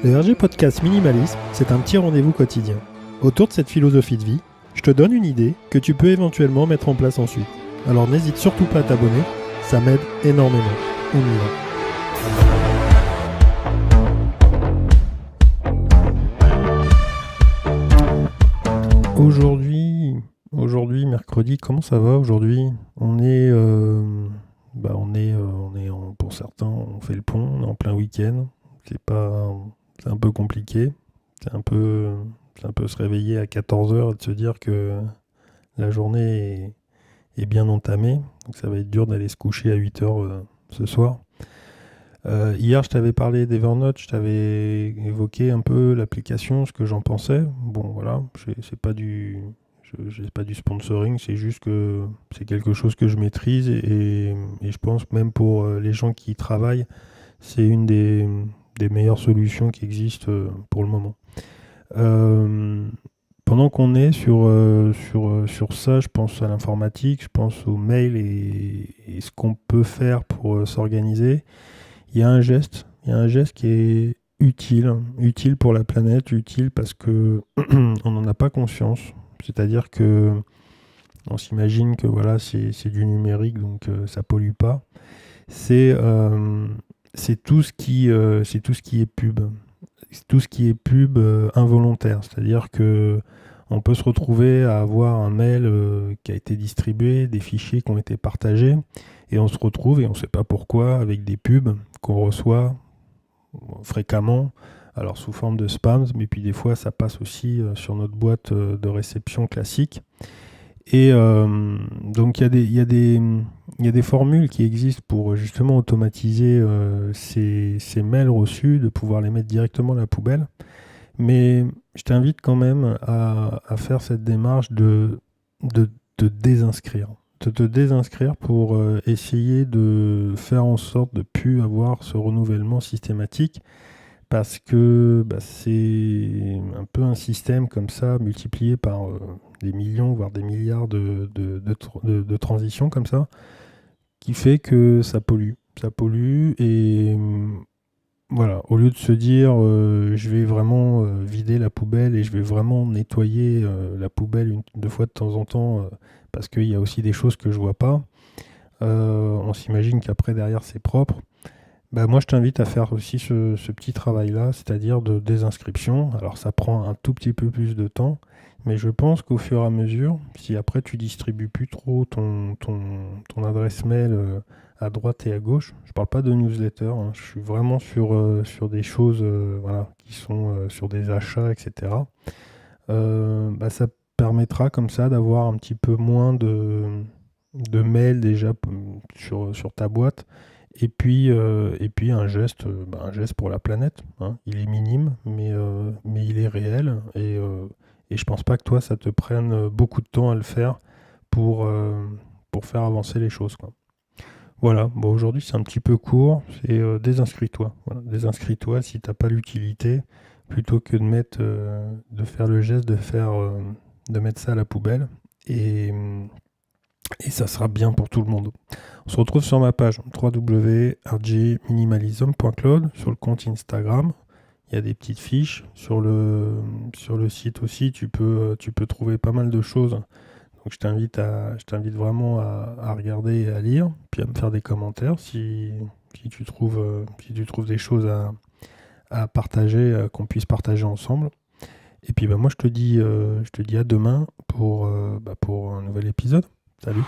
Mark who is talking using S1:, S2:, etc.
S1: Le RG Podcast Minimalisme, c'est un petit rendez-vous quotidien. Autour de cette philosophie de vie, je te donne une idée que tu peux éventuellement mettre en place ensuite. Alors n'hésite surtout pas à t'abonner, ça m'aide énormément. On y va. Aujourd'hui, mercredi, comment ça va aujourd'hui ? Pour certains, on fait le pont, on est en plein week-end. C'est un peu compliqué. C'est un peu se réveiller à 14h et de se dire que la journée est bien entamée. Donc ça va être dur d'aller se coucher à 8h ce soir. Hier, je t'avais parlé d'Evernote, je t'avais évoqué un peu l'application, ce que j'en pensais. Bon, voilà, c'est pas du sponsoring, c'est juste que c'est quelque chose que je maîtrise et je pense même pour les gens qui y travaillent, c'est une des meilleures solutions qui existent pour le moment. Pendant qu'on est sur ça, je pense à l'informatique, je pense aux mails et ce qu'on peut faire pour s'organiser. Il y a un geste qui est utile pour la planète, utile parce que on n'en a pas conscience. C'est-à-dire que on s'imagine que voilà, c'est du numérique, donc ça pollue pas. C'est tout ce qui est pub. C'est tout ce qui est pub involontaire. C'est-à-dire que on peut se retrouver à avoir un mail qui a été distribué, des fichiers qui ont été partagés, et on se retrouve, et on ne sait pas pourquoi, avec des pubs qu'on reçoit fréquemment, alors sous forme de spams, mais puis des fois ça passe aussi sur notre boîte de réception classique. Et donc il y a des formules qui existent pour justement automatiser ces mails reçus, de pouvoir les mettre directement à la poubelle. Mais je t'invite quand même à faire cette démarche de te désinscrire. De te désinscrire pour essayer de faire en sorte de ne plus avoir ce renouvellement systématique. Parce que c'est un peu un système comme ça, multiplié par des millions, voire des milliards de transitions comme ça, qui fait que ça pollue. Ça pollue et voilà, au lieu de se dire je vais vraiment vider la poubelle et je vais vraiment nettoyer la poubelle deux fois de temps en temps, parce qu'il y a aussi des choses que je vois pas, on s'imagine qu'après derrière c'est propre. Bah moi, je t'invite à faire aussi ce petit travail-là, c'est-à-dire de désinscription. Alors, ça prend un tout petit peu plus de temps, mais je pense qu'au fur et à mesure, si après tu distribues plus trop ton adresse mail à droite et à gauche, je parle pas de newsletter, hein, je suis vraiment sur des choses qui sont sur des achats, etc. Ça permettra comme ça d'avoir un petit peu moins de mails déjà sur ta boîte. Et puis un geste pour la planète. Hein. Il est minime, mais il est réel. Et je pense pas que toi, ça te prenne beaucoup de temps à le faire pour faire avancer les choses, quoi. Voilà, bon, aujourd'hui c'est un petit peu court. C'est désinscris-toi. Voilà. Désinscris-toi si tu n'as pas l'utilité, plutôt que de faire le geste de mettre ça à la poubelle. Et ça sera bien pour tout le monde. On se retrouve sur ma page www.rgminimalism.cloud, sur le compte Instagram. Il y a des petites fiches. Sur le site aussi, tu peux trouver pas mal de choses. Donc je t'invite vraiment à regarder et à lire, puis à me faire des commentaires si tu trouves des choses à partager, qu'on puisse partager ensemble. Et puis moi je te dis à demain pour un nouvel épisode. Salut.